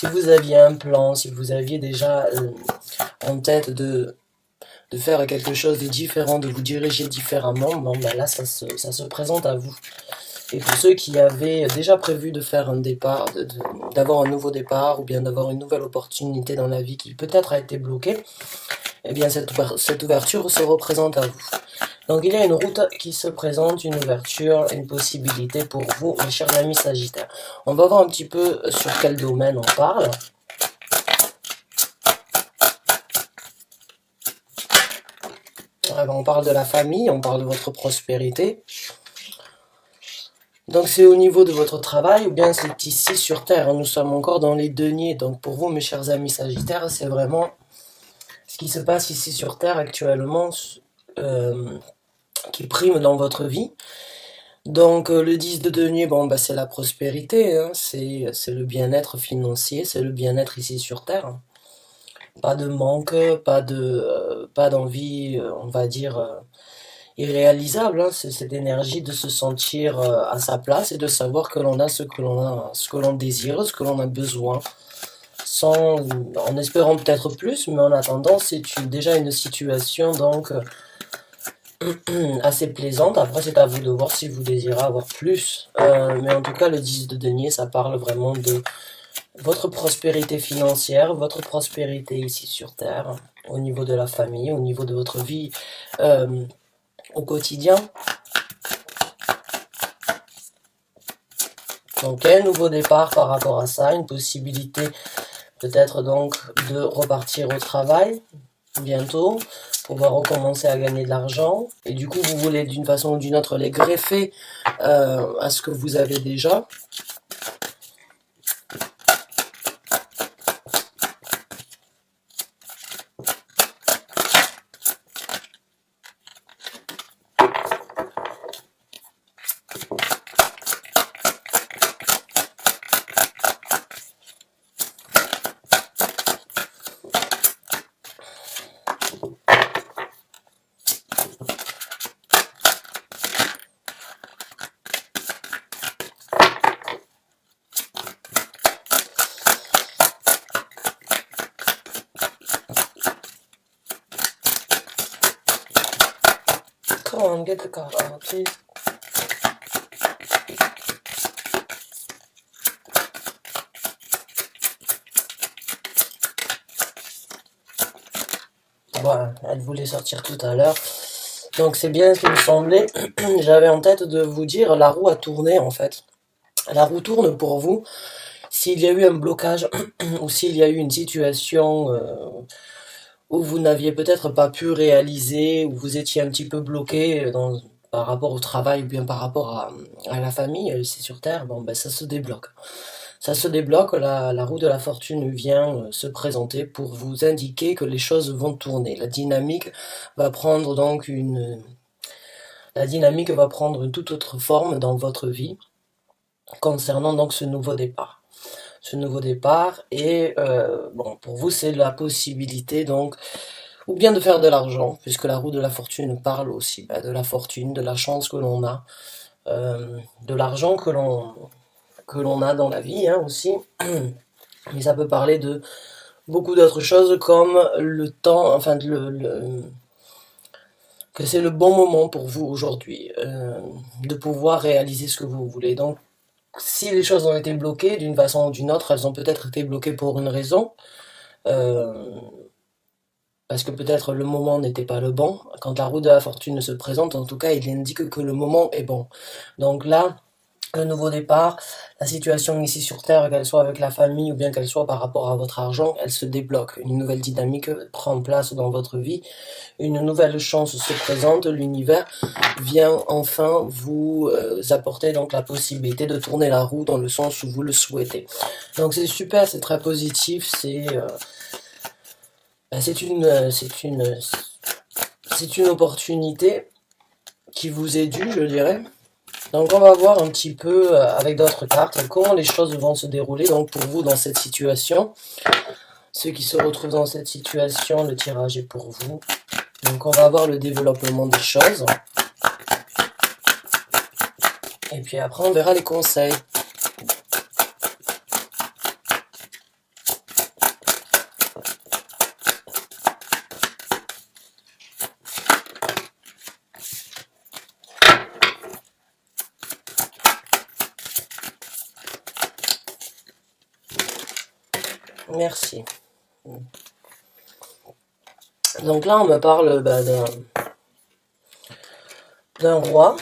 si vous aviez un plan, si vous aviez déjà en tête de faire quelque chose de différent, de vous diriger différemment, bon ben là ça se présente à vous. Et pour ceux qui avaient déjà prévu de faire un départ, d'avoir un nouveau départ ou bien d'avoir une nouvelle opportunité dans la vie qui peut-être a été bloquée, eh bien cette ouverture se représente à vous. Donc il y a une route qui se présente, une ouverture, une possibilité pour vous, mes chers amis Sagittaires. On va voir un petit peu sur quel domaine on parle. On parle de la famille, on parle de votre prospérité. Donc c'est au niveau de votre travail ou bien c'est ici sur Terre. Nous sommes encore dans les deniers. Donc pour vous, mes chers amis Sagittaires, c'est vraiment ce qui se passe ici sur Terre actuellement qui prime dans votre vie. Donc le 10 de denier, bon, bah, c'est la prospérité, hein, c'est le bien-être financier, c'est le bien-être ici sur Terre. Pas de manque, pas d'envie, on va dire, irréalisable, hein, c'est cette énergie de se sentir à sa place et de savoir que l'on a ce que l'on a, ce que l'on désire, ce que l'on a besoin, sans, en espérant peut-être plus, mais en attendant, c'est déjà une situation donc assez plaisante. Après, c'est à vous de voir si vous désirez avoir plus. Mais en tout cas, le 10 de denier, ça parle vraiment de votre prospérité financière, votre prospérité ici sur Terre, au niveau de la famille, au niveau de votre vie au quotidien. Donc, un nouveau départ par rapport à ça, une possibilité peut-être donc de repartir au travail bientôt, pouvoir recommencer à gagner de l'argent. Et du coup, vous voulez d'une façon ou d'une autre les greffer à ce que vous avez déjà. Come on, get the card out, please. Voilà, elle voulait sortir tout à l'heure. Donc c'est bien ce qui me semblait. J'avais en tête de vous dire, la roue a tourné en fait. La roue tourne pour vous. S'il y a eu un blocage ou s'il y a eu une situation où vous n'aviez peut-être pas pu réaliser, où vous étiez un petit peu bloqué par rapport au travail ou bien par rapport à la famille, ici sur Terre, bon ben ça se débloque. Ça se débloque, la roue de la fortune vient se présenter pour vous indiquer que les choses vont tourner. La dynamique va prendre donc la dynamique va prendre une toute autre forme dans votre vie concernant donc ce nouveau départ. Ce nouveau départ et bon pour vous c'est la possibilité donc ou bien de faire de l'argent puisque la roue de la fortune parle aussi de la fortune, de la chance que l'on a, de l'argent que l'on a dans la vie hein, aussi. Mais ça peut parler de beaucoup d'autres choses comme le temps, enfin que c'est le bon moment pour vous aujourd'hui de pouvoir réaliser ce que vous voulez. Donc si les choses ont été bloquées d'une façon ou d'une autre, elles ont peut-être été bloquées pour une raison, parce que peut-être le moment n'était pas le bon. Quand la roue de la fortune se présente, en tout cas, il indique que le moment est bon. Donc là, le nouveau départ, la situation ici sur Terre, qu'elle soit avec la famille ou bien qu'elle soit par rapport à votre argent, elle se débloque. Une nouvelle dynamique prend place dans votre vie. Une nouvelle chance se présente. L'univers vient enfin vous apporter donc la possibilité de tourner la roue dans le sens où vous le souhaitez. Donc c'est super, c'est très positif, c'est une opportunité qui vous est due, je dirais. Donc on va voir un petit peu avec d'autres cartes comment les choses vont se dérouler donc pour vous dans cette situation. Ceux qui se retrouvent dans cette situation, le tirage est pour vous. Donc on va voir le développement des choses. Et puis après on verra les conseils. Merci. Donc là, on me parle d'un roi,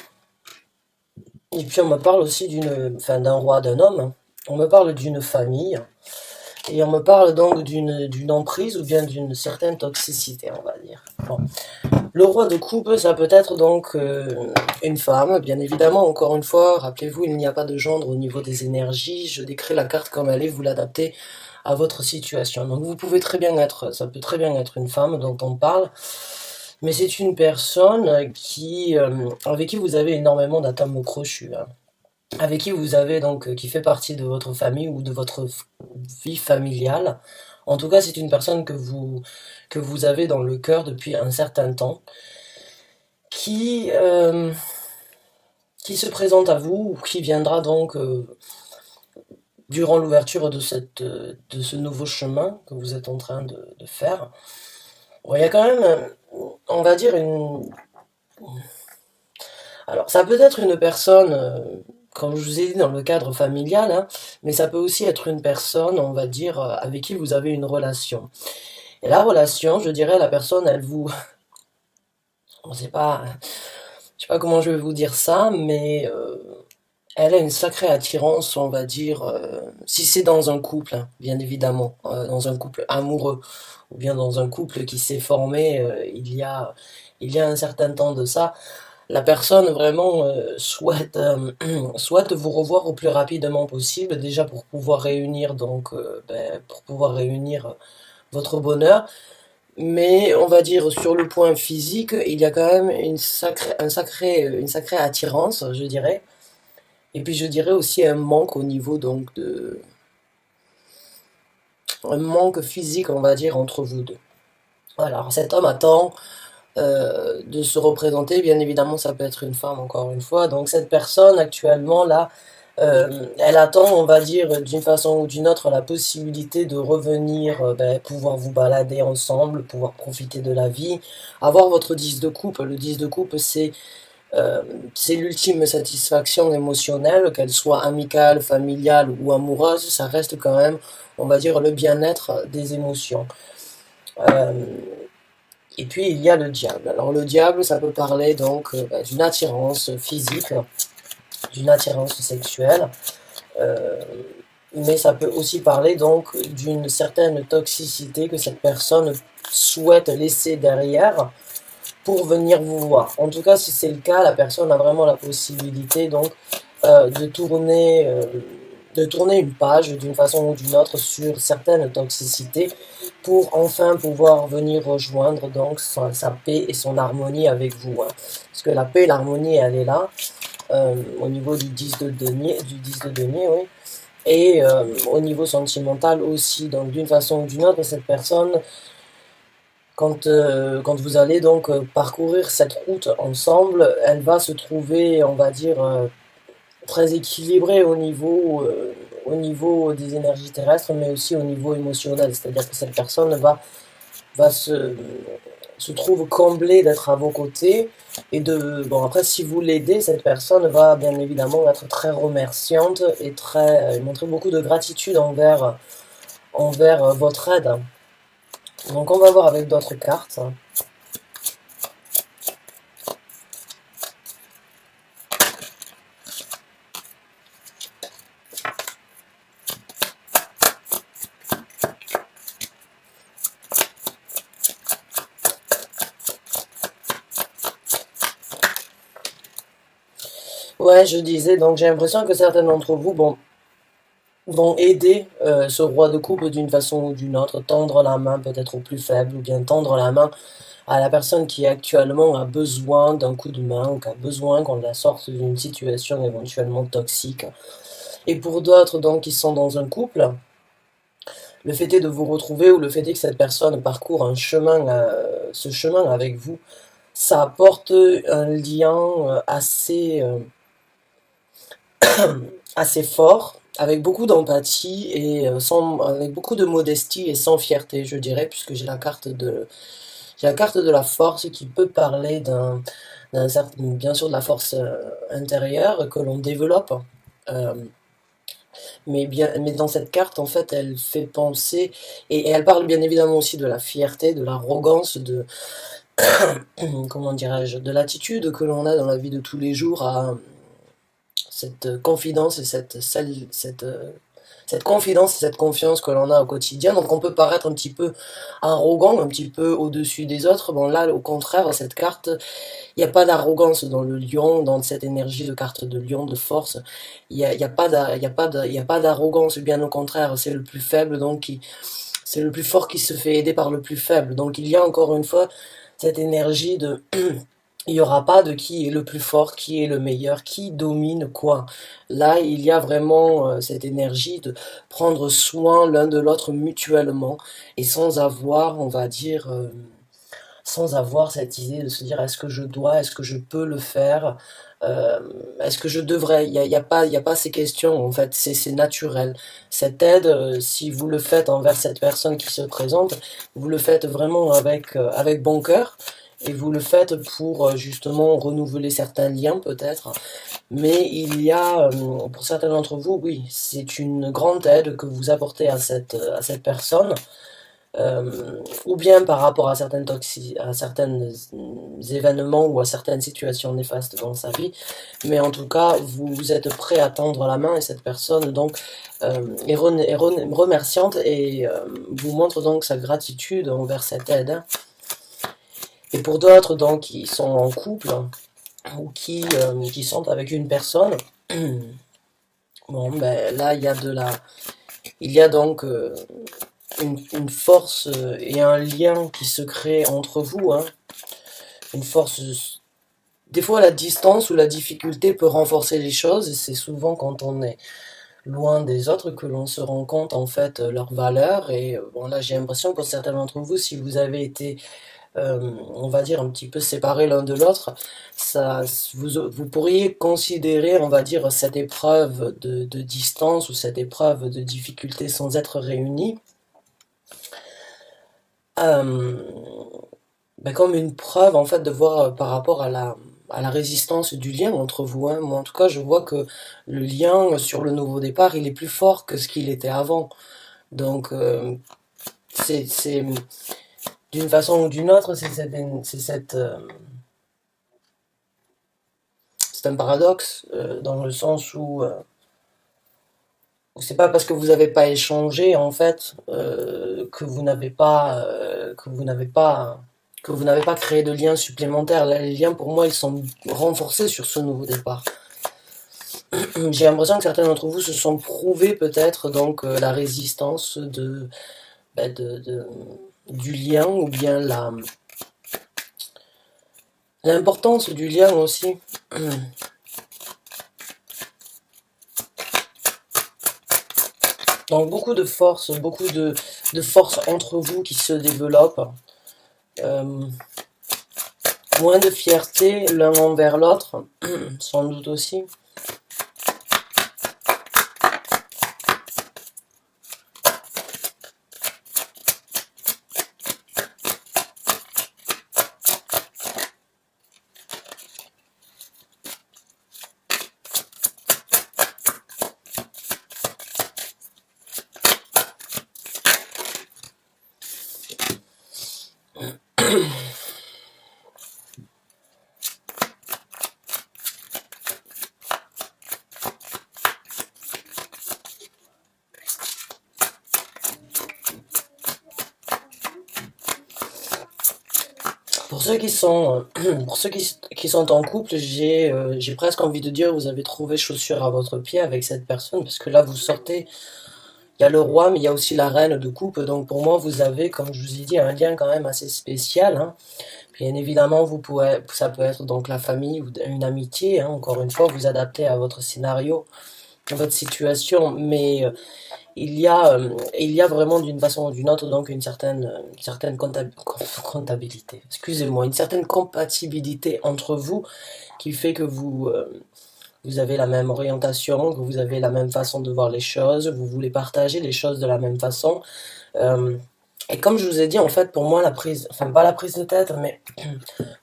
et puis on me parle aussi d'un roi, d'un homme. On me parle d'une famille, et on me parle donc d'une emprise ou bien d'une certaine toxicité, on va dire. Bon. Le roi de coupe, ça peut être donc une femme, bien évidemment, encore une fois, rappelez-vous, il n'y a pas de gendre au niveau des énergies, je décris la carte comme elle est, vous l'adaptez à votre situation. Donc vous pouvez très bien être, ça peut très bien être une femme dont on parle, mais c'est une personne avec qui vous avez énormément d'atomes crochus, hein. Avec qui vous avez donc, qui fait partie de votre famille ou de votre vie familiale. En tout cas, c'est une personne que vous avez dans le cœur depuis un certain temps, qui, euh, qui se présente à vous, ou qui viendra donc durant l'ouverture de ce nouveau chemin que vous êtes en train de faire. Bon, il y a quand même, on va dire, alors, ça peut être une personne, comme je vous ai dit, dans le cadre familial, hein, mais ça peut aussi être une personne, on va dire, avec qui vous avez une relation. Et la relation, je dirais, la personne, elle vous... On sait pas, je sais pas comment je vais vous dire ça, mais elle a une sacrée attirance, on va dire, si c'est dans un couple, hein, bien évidemment, dans un couple amoureux, ou bien dans un couple qui s'est formé il y a un certain temps de ça. La personne vraiment souhaite vous revoir au plus rapidement possible, déjà pour pouvoir réunir pour pouvoir réunir votre bonheur. Mais on va dire sur le point physique, il y a quand même une sacrée attirance, je dirais. Et puis je dirais aussi un manque au niveau donc un manque physique, on va dire, entre vous deux. Voilà, alors cet homme attend de se représenter. Bien évidemment, ça peut être une femme, encore une fois. Donc cette personne, actuellement, là, elle attend, on va dire, d'une façon ou d'une autre, la possibilité de revenir, pouvoir vous balader ensemble, pouvoir profiter de la vie, avoir votre 10 de coupe. Le 10 de coupe, c'est l'ultime satisfaction émotionnelle, qu'elle soit amicale, familiale ou amoureuse, ça reste quand même, on va dire, le bien-être des émotions. Euh, et puis il y a le diable. Alors le diable, ça peut parler donc d'une attirance physique, d'une attirance sexuelle, euh, mais ça peut aussi parler donc d'une certaine toxicité que cette personne souhaite laisser derrière pour venir vous voir. En tout cas, si c'est le cas, la personne a vraiment la possibilité donc euh, de tourner, euh, de tourner une page d'une façon ou d'une autre sur certaines toxicités pour enfin pouvoir venir rejoindre donc sa paix et son harmonie avec vous, hein. Parce que la paix et l'harmonie, elle est là, au niveau du 10 de denier, oui. Et au niveau sentimental aussi. Donc d'une façon ou d'une autre, cette personne, quand vous allez donc parcourir cette route ensemble, elle va se trouver, on va dire, très équilibrée au niveau des énergies terrestres, mais aussi au niveau émotionnel. C'est-à-dire que cette personne va se trouve comblée d'être à vos côtés. Bon, après, si vous l'aidez, cette personne va bien évidemment être très remerciante et montrer beaucoup de gratitude envers votre aide. Donc, on va voir avec d'autres cartes. Ouais, je disais, donc j'ai l'impression que certains d'entre vous, bon, vont aider ce roi de coupe d'une façon ou d'une autre, tendre la main peut-être au plus faible, ou bien tendre la main à la personne qui actuellement a besoin d'un coup de main, ou qui a besoin qu'on la sorte d'une situation éventuellement toxique. Et pour d'autres, donc, qui sont dans un couple, le fait est de vous retrouver, ou le fait est que cette personne parcourt ce chemin avec vous, ça apporte un lien assez fort, avec beaucoup d'empathie et avec beaucoup de modestie et sans fierté, je dirais, puisque j'ai la carte de la force qui peut parler d'un certain, bien sûr, de la force intérieure que l'on développe. Euh, mais dans cette carte, en fait, elle fait penser, et elle parle bien évidemment aussi de la fierté, de l'arrogance, comment dirais-je, de l'attitude que l'on a dans la vie de tous les jours à cette confidence et cette confidence et cette confiance que l'on a au quotidien. Donc on peut paraître un petit peu arrogant, un petit peu au-dessus des autres. Bon là, au contraire, cette carte, il n'y a pas d'arrogance dans le lion, dans cette énergie de carte de lion, de force. Il y a pas il y a pas d'arrogance, bien au contraire, c'est le plus faible, c'est le plus fort qui se fait aider par le plus faible. Donc il y a encore une fois cette énergie de il n'y aura pas de qui est le plus fort, qui est le meilleur, qui domine quoi. Là, il y a vraiment cette énergie de prendre soin l'un de l'autre mutuellement et sans avoir, on va dire, sans avoir cette idée de se dire est-ce que je dois, est-ce que je peux le faire, euh, est-ce que je devrais. Il y a pas ces questions, en fait, c'est naturel. Cette aide, si vous le faites envers cette personne qui se présente, vous le faites vraiment avec bon cœur. Et vous le faites pour justement renouveler certains liens peut-être. Mais il y a, pour certains d'entre vous, oui, c'est une grande aide que vous apportez à cette personne ou bien par rapport à à certains événements ou à certaines situations néfastes dans sa vie, mais en tout cas, vous êtes prêt à tendre la main et cette personne donc est remerciante et vous montre donc sa gratitude envers cette aide. Et pour d'autres donc qui sont en couple ou qui sont avec une personne, bon ben là il y a donc une force et un lien qui se crée entre vous, hein. Une force. Des fois, la distance ou la difficulté peut renforcer les choses, et c'est souvent quand on est loin des autres que l'on se rend compte en fait leur valeur. Et bon, là, j'ai l'impression pour certains d'entre vous, si vous avez été, on va dire, un petit peu séparés l'un de l'autre, vous pourriez considérer, on va dire, cette épreuve de distance ou cette épreuve de difficulté sans être réunis euh, ben, comme une preuve en fait de voir par rapport à la résistance du lien entre vous, hein. Moi en tout cas je vois que le lien sur le nouveau départ il est plus fort que ce qu'il était avant. Donc c'est d'une façon ou d'une autre c'est un paradoxe dans le sens où c'est pas parce que vous n'avez pas échangé en fait que vous n'avez pas créé de liens supplémentaires. Là, les liens pour moi ils sont renforcés sur ce nouveau départ. J'ai l'impression que certains d'entre vous se sont prouvés peut-être donc la résistance ben, du lien ou bien l'importance du lien aussi. Donc beaucoup de force entre vous qui se développe. Euh, Moins de fierté l'un envers l'autre, sans doute aussi. Pour ceux qui sont, pour ceux qui sont en couple, j'ai presque envie de dire vous avez trouvé chaussure à votre pied avec cette personne, parce que là vous sortez, il y a le roi, mais il y a aussi la reine de coupe, donc pour moi vous avez, comme je vous ai dit, un lien quand même assez spécial, hein. Bien évidemment, ça peut être donc la famille ou une amitié, hein, encore une fois, vous adaptez à votre scénario, à votre situation, mais il y a vraiment d'une façon ou d'une autre donc une certaine comptabilité, excusez-moi, une certaine compatibilité entre vous qui fait que vous avez la même orientation, que vous avez la même façon de voir les choses, vous voulez partager les choses de la même façon. Euh, Et comme je vous ai dit, en fait, pour moi, la prise, enfin pas la prise de tête, mais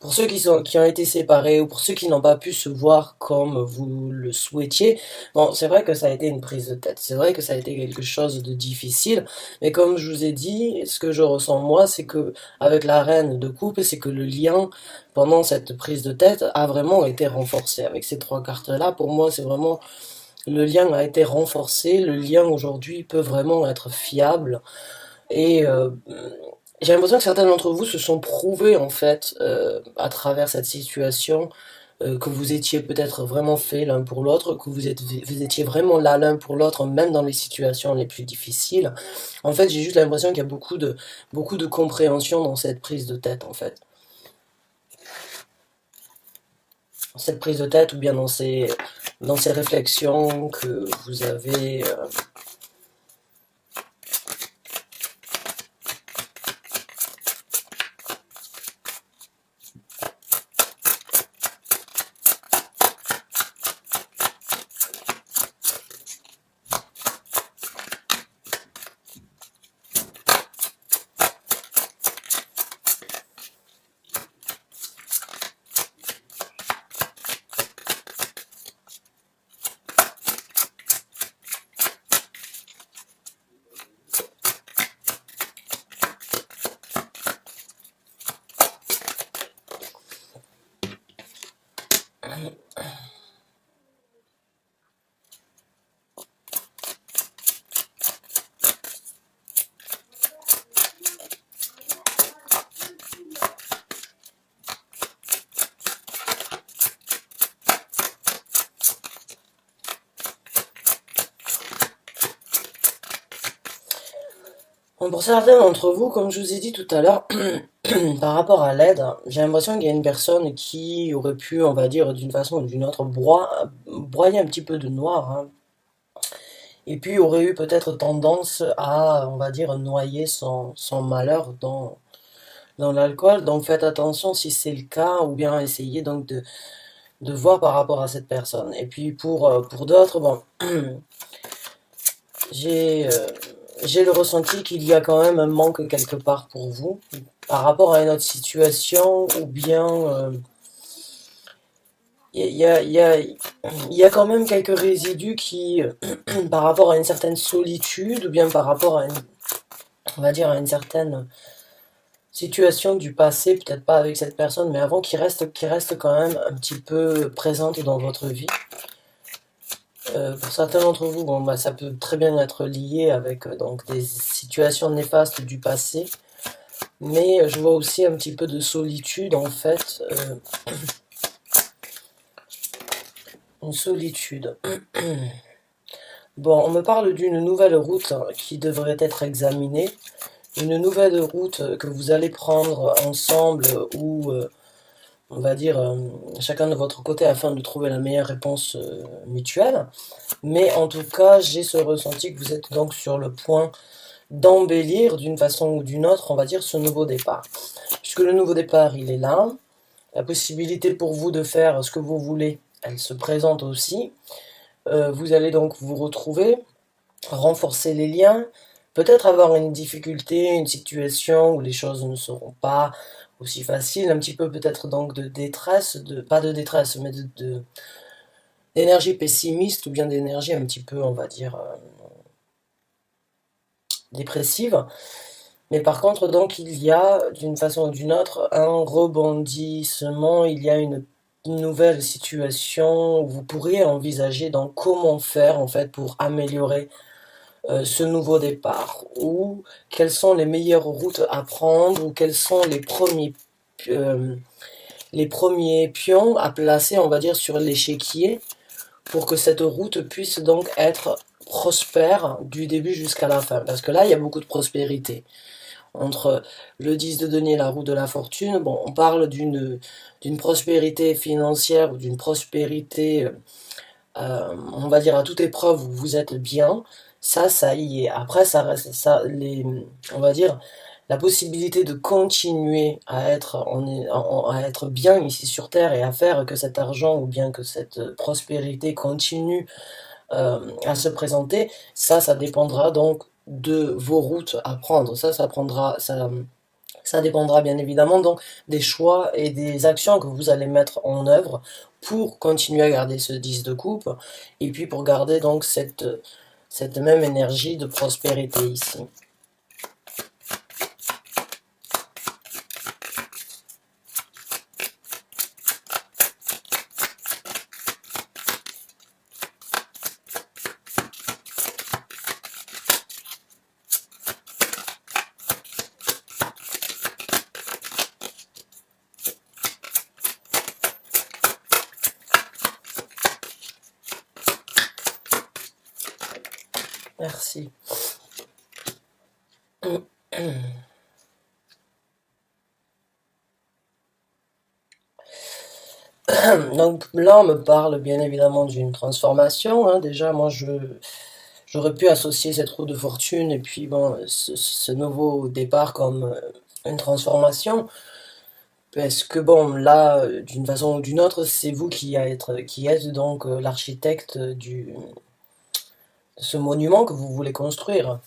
pour ceux qui ont été séparés ou pour ceux qui n'ont pas pu se voir comme vous le souhaitiez, bon, c'est vrai que ça a été une prise de tête. C'est vrai que ça a été quelque chose de difficile. Mais comme je vous ai dit, ce que je ressens moi, c'est que avec la reine de coupe, c'est que le lien pendant cette prise de tête a vraiment été renforcé. Avec ces trois cartes-là, pour moi, c'est vraiment le lien a été renforcé. Le lien aujourd'hui peut vraiment être fiable. Et j'ai l'impression que certains d'entre vous se sont prouvés en fait à travers cette situation, que vous étiez peut-être vraiment fait l'un pour l'autre, que vous étiez vraiment là l'un pour l'autre, même dans les situations les plus difficiles. En fait, j'ai juste l'impression qu'il y a beaucoup de compréhension dans cette prise de tête en fait. Cette prise de tête ou bien dans ces réflexions que vous avez. Bon, pour certains d'entre vous, comme je vous ai dit tout à l'heure, par rapport à l'aide, j'ai l'impression qu'il y a une personne qui aurait pu, on va dire, d'une façon ou d'une autre, broyer un petit peu de noir, hein, et puis aurait eu peut-être tendance à, on va dire, noyer son malheur dans l'alcool. Donc faites attention si c'est le cas, ou bien essayez donc de voir par rapport à cette personne. Et puis pour d'autres, bon, j'ai j'ai le ressenti qu'il y a quand même un manque quelque part pour vous, par rapport à une autre situation, ou bien il y a, il y a, il y a quand même quelques résidus qui, par rapport à une certaine solitude, ou bien par rapport à une, on va dire, à une certaine situation du passé, peut-être pas avec cette personne, mais avant, qui reste quand même un petit peu présente dans votre vie. Pour certains d'entre vous, bon, bah, ça peut très bien être lié avec donc des situations néfastes du passé, mais je vois aussi un petit peu de solitude en fait, une solitude. Bon, on me parle d'une nouvelle route qui devrait être examinée, une nouvelle route que vous allez prendre ensemble ou on va dire chacun de votre côté afin de trouver la meilleure réponse mutuelle. Mais en tout cas, j'ai ce ressenti que vous êtes donc sur le point d'embellir d'une façon ou d'une autre, on va dire, ce nouveau départ. Puisque le nouveau départ, il est là, la possibilité pour vous de faire ce que vous voulez, elle se présente aussi. Vous allez donc vous retrouver, renforcer les liens, peut-être avoir une difficulté, une situation où les choses ne seront pas aussi faciles, un petit peu peut-être donc de détresse, pas de détresse, mais d'énergie pessimiste ou bien d'énergie un petit peu, on va dire, dépressive. Mais par contre, donc, il y a, d'une façon ou d'une autre, un rebondissement, il y a une nouvelle situation où vous pourriez envisager donc comment faire en fait pour améliorer ce nouveau départ, ou quelles sont les meilleures routes à prendre, ou quels sont euh, les premiers pions à placer, on va dire, sur l'échiquier pour que cette route puisse donc être prospère du début jusqu'à la fin. Parce que là, il y a beaucoup de prospérité. Entre le 10 de denier et la roue de la fortune, bon, on parle d'une prospérité financière ou d'une prospérité, on va dire à toute épreuve où vous êtes bien. Ça y est. Après, ça reste, on va dire, la possibilité de continuer à à être bien ici sur Terre et à faire que cet argent ou bien que cette prospérité continue à se présenter, ça dépendra donc de vos routes à prendre. Ça dépendra bien évidemment donc des choix et des actions que vous allez mettre en œuvre pour continuer à garder ce 10 de coupe et puis pour garder donc cette même énergie de prospérité ici. Merci. Donc là, on me parle bien évidemment d'une transformation, hein. Déjà, moi, j'aurais pu associer cette roue de fortune et puis bon, ce nouveau départ comme une transformation. Parce que bon, là, d'une façon ou d'une autre, c'est vous qui êtes donc l'architecte de ce monument que vous voulez construire.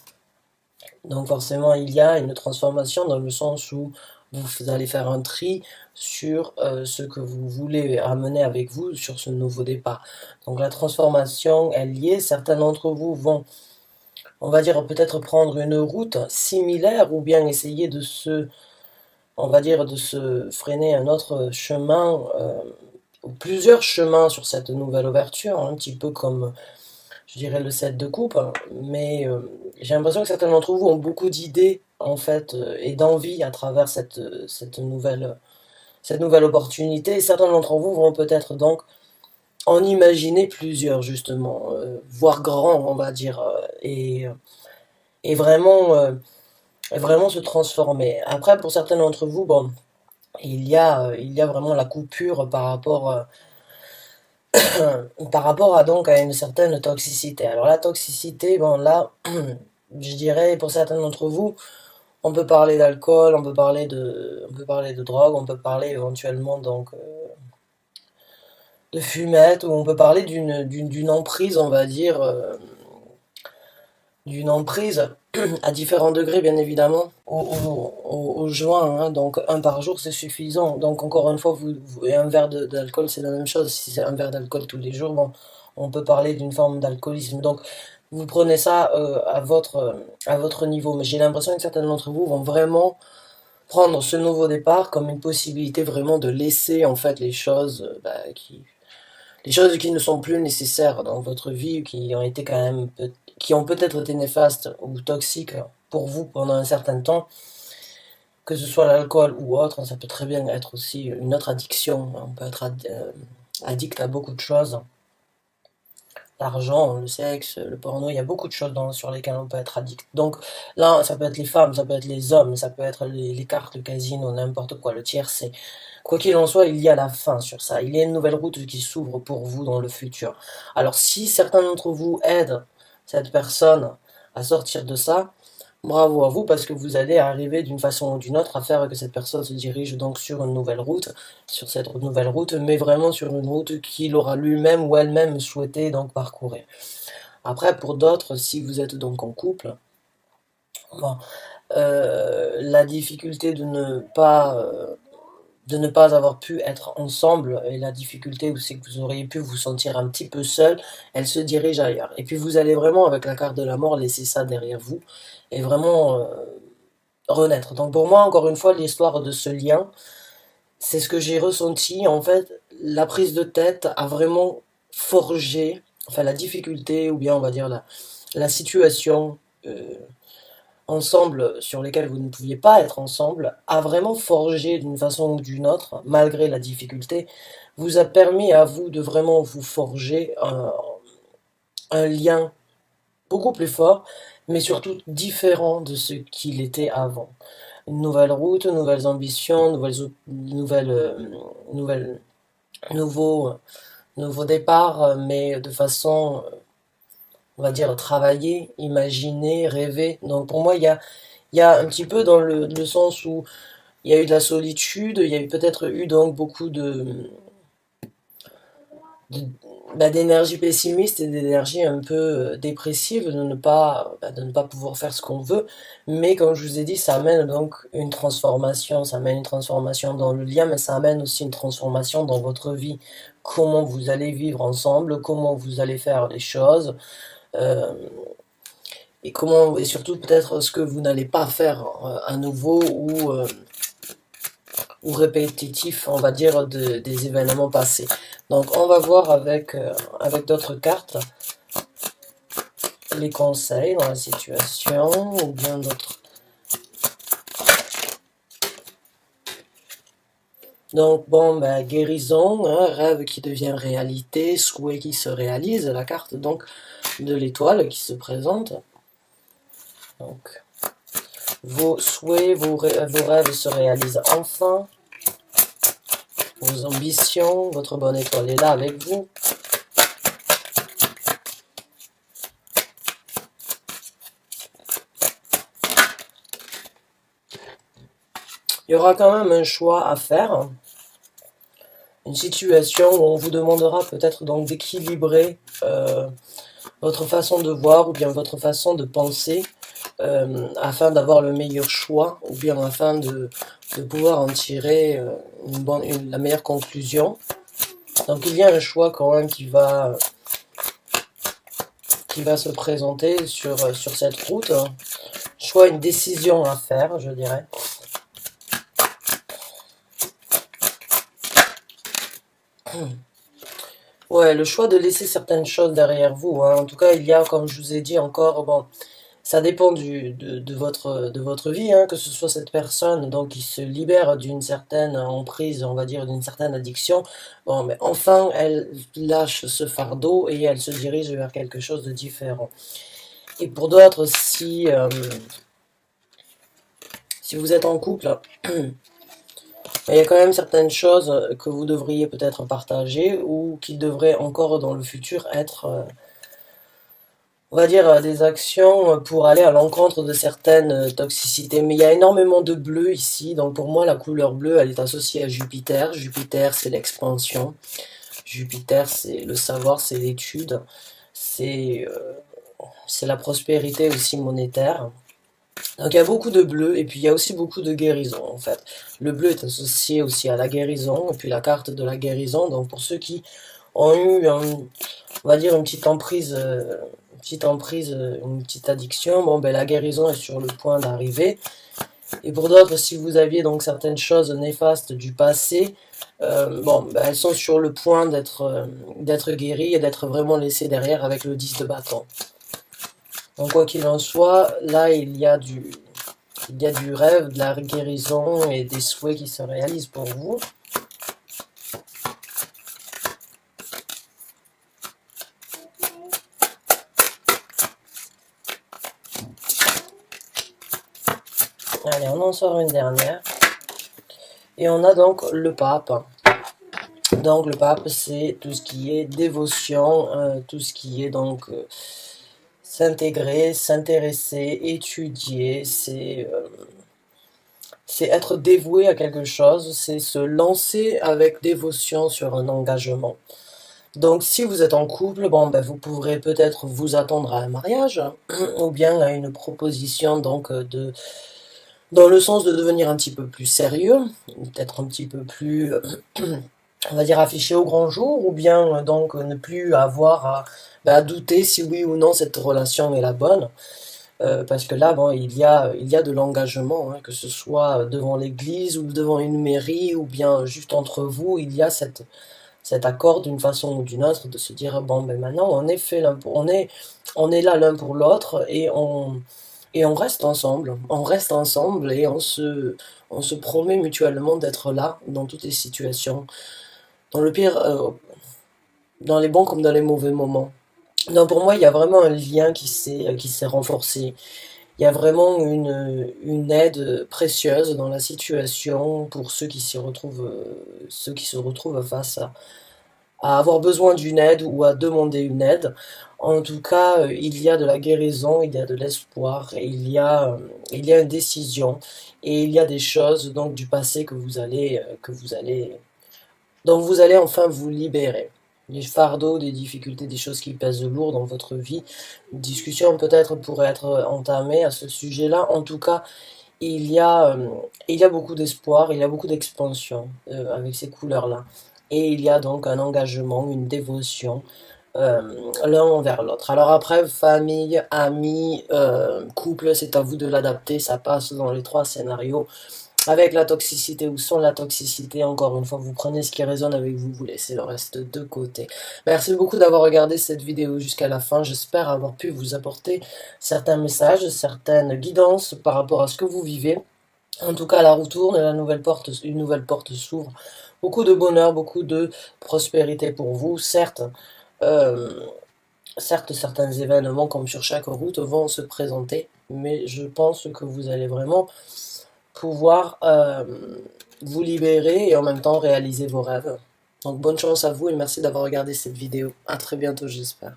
Donc forcément, il y a une transformation dans le sens où vous allez faire un tri sur ce que vous voulez amener avec vous sur ce nouveau départ. Donc la transformation est liée. Certains d'entre vous vont, on va dire, peut-être prendre une route similaire ou bien essayer on va dire, de se freiner un autre chemin, ou plusieurs chemins sur cette nouvelle ouverture, un petit peu comme je dirais le set de coupe, mais j'ai l'impression que certains d'entre vous ont beaucoup d'idées en fait et d'envie à travers cette nouvelle opportunité. Et certains d'entre vous vont peut-être donc en imaginer plusieurs justement, voire grand on va dire, et vraiment se transformer. Après pour certains d'entre vous, bon, il y a vraiment la coupure par rapport à donc à une certaine toxicité. Alors la toxicité, bon là, je dirais pour certains d'entre vous, on peut parler d'alcool, on peut parler de drogue, on peut parler éventuellement donc de fumette, ou on peut parler d'une emprise, on va dire, d'une emprise à différents degrés bien évidemment au joint, hein. Donc un par jour c'est suffisant. Donc encore une fois, et un verre d'alcool c'est la même chose. Si c'est un verre d'alcool tous les jours, bon, on peut parler d'une forme d'alcoolisme. Donc vous prenez ça à votre niveau. Mais j'ai l'impression que certains d'entre vous vont vraiment prendre ce nouveau départ comme une possibilité vraiment de laisser en fait les choses qui ne sont plus nécessaires dans votre vie, qui ont été quand même, qui ont peut-être été néfastes ou toxiques pour vous pendant un certain temps, que ce soit l'alcool ou autre, ça peut très bien être aussi une autre addiction. On peut être addict à beaucoup de choses. L'argent, le sexe, le porno, il y a beaucoup de choses sur lesquelles on peut être addict. Donc là, ça peut être les femmes, ça peut être les hommes, ça peut être les cartes, le casino, n'importe quoi, le tiercé. Quoi qu'il en soit, il y a la fin sur ça. Il y a une nouvelle route qui s'ouvre pour vous dans le futur. Alors si certains d'entre vous aident cette personne à sortir de ça, bravo à vous parce que vous allez arriver d'une façon ou d'une autre à faire que cette personne se dirige donc sur une nouvelle route, sur cette nouvelle route, mais vraiment sur une route qu'il aura lui-même ou elle-même souhaité donc parcourir. Après, pour d'autres, si vous êtes donc en couple, bon, la difficulté de ne pas avoir pu être ensemble et la difficulté où c'est que vous auriez pu vous sentir un petit peu seul, elle se dirige ailleurs. Et puis vous allez vraiment, avec la carte de la mort, laisser ça derrière vous et vraiment renaître. Donc pour moi, encore une fois, l'histoire de ce lien, c'est ce que j'ai ressenti. En fait, la prise de tête a vraiment forgé, enfin la difficulté, ou bien on va dire la situation ensemble sur lesquels vous ne pouviez pas être ensemble, a vraiment forgé d'une façon ou d'une autre, malgré la difficulté, vous a permis à vous de vraiment vous forger un lien beaucoup plus fort, mais surtout différent de ce qu'il était avant. Une nouvelle route, nouvelles ambitions, nouvelles, nouveaux, nouveaux départs, mais de façon, on va dire, travailler, imaginer, rêver. Donc pour moi, il y a un petit peu dans le sens où il y a eu de la solitude, il y a eu peut-être eu donc beaucoup de d'énergie pessimiste et d'énergie un peu dépressive, de ne pas pouvoir faire ce qu'on veut. Mais comme je vous ai dit, ça amène donc une transformation, ça amène une transformation dans le lien, mais ça amène aussi une transformation dans votre vie. Comment vous allez vivre ensemble, comment vous allez faire les choses, euh, et comment, et surtout peut-être ce que vous n'allez pas faire à nouveau ou répétitif, on va dire, des événements passés. Donc on va voir avec d'autres cartes les conseils dans la situation ou bien d'autres. Donc bon, ben, guérison, hein, rêve qui devient réalité, souhait qui se réalise, la carte donc de l'étoile qui se présente. Donc vos souhaits, vos rêves se réalisent enfin, vos ambitions, votre bonne étoile est là avec vous. Il y aura quand même un choix à faire, une situation où on vous demandera peut-être donc d'équilibrer votre façon de voir ou bien votre façon de penser afin d'avoir le meilleur choix ou bien afin de pouvoir en tirer la meilleure conclusion. Donc il y a un choix quand même qui va se présenter sur cette route. Choix, une décision à faire, je dirais. Ouais, le choix de laisser certaines choses derrière vous, hein. En tout cas, il y a, comme je vous ai dit encore, bon, ça dépend de votre vie, hein, que ce soit cette personne donc qui se libère d'une certaine emprise, on va dire, d'une certaine addiction. Bon, mais enfin, elle lâche ce fardeau et elle se dirige vers quelque chose de différent. Et pour d'autres, si vous êtes en couple, il y a quand même certaines choses que vous devriez peut-être partager ou qui devraient encore dans le futur être on va dire, des actions pour aller à l'encontre de certaines toxicités. Mais il y a énormément de bleu ici, donc pour moi la couleur bleue elle est associée à Jupiter. Jupiter c'est l'expansion, Jupiter c'est le savoir, c'est l'étude, c'est c'est la prospérité aussi monétaire. Donc il y a beaucoup de bleu et puis il y a aussi beaucoup de guérison en fait. Le bleu est associé aussi à la guérison et puis la carte de la guérison. Donc pour ceux qui ont eu, on va dire, une petite addiction, bon ben la guérison est sur le point d'arriver. Et pour d'autres, si vous aviez donc certaines choses néfastes du passé, bon, ben, elles sont sur le point d'être guéries et d'être vraiment laissées derrière avec le 10 de bâton. Donc quoi qu'il en soit, là il y a du rêve, de la guérison et des souhaits qui se réalisent pour vous. Allez, on en sort une dernière. Et on a donc le pape. Donc le pape, c'est tout ce qui est dévotion, tout ce qui est donc s'intégrer, s'intéresser, étudier, c'est être dévoué à quelque chose, c'est se lancer avec dévotion sur un engagement. Donc si vous êtes en couple, bon ben vous pourrez peut-être vous attendre à un mariage ou bien à une proposition donc dans le sens de devenir un petit peu plus sérieux, peut-être un petit peu plus on va dire affiché au grand jour, ou bien donc ne plus avoir à douter si oui ou non cette relation est la bonne. Parce que là, bon, il y a de l'engagement, hein, que ce soit devant l'église ou devant une mairie ou bien juste entre vous, il y a cet accord d'une façon ou d'une autre de se dire bon ben maintenant on est fait on est là l'un pour l'autre et on reste ensemble et on se promet mutuellement d'être là dans toutes les situations, dans le pire, dans les bons comme dans les mauvais moments. Donc pour moi, il y a vraiment un lien qui s'est renforcé. Il y a vraiment une aide précieuse dans la situation pour ceux qui se retrouvent face à avoir besoin d'une aide ou à demander une aide. En tout cas, il y a de la guérison, il y a de l'espoir, et il y a une décision, et il y a des choses donc du passé que vous allez, dont vous allez enfin vous libérer. des fardeaux, des difficultés, des choses qui pèsent lourd dans votre vie. Une discussion peut-être pourrait être entamée à ce sujet-là. En tout cas, il y a, euh, il y a beaucoup d'espoir, il y a beaucoup d'expansion avec ces couleurs-là. Et il y a donc un engagement, une dévotion l'un envers l'autre. Alors après, famille, amis, couple, c'est à vous de l'adapter. Ça passe dans les trois scénarios. Avec la toxicité ou sans la toxicité, encore une fois, vous prenez ce qui résonne avec vous, vous laissez le reste de côté. Merci beaucoup d'avoir regardé cette vidéo jusqu'à la fin. J'espère avoir pu vous apporter certains messages, certaines guidances par rapport à ce que vous vivez. En tout cas, la roue tourne et une nouvelle porte s'ouvre. Beaucoup de bonheur, beaucoup de prospérité pour vous. Euh, certes, certains événements, comme sur chaque route, vont se présenter, mais je pense que vous allez vraiment pouvoir vous libérer et en même temps réaliser vos rêves. Donc bonne chance à vous et merci d'avoir regardé cette vidéo. À très bientôt, j'espère.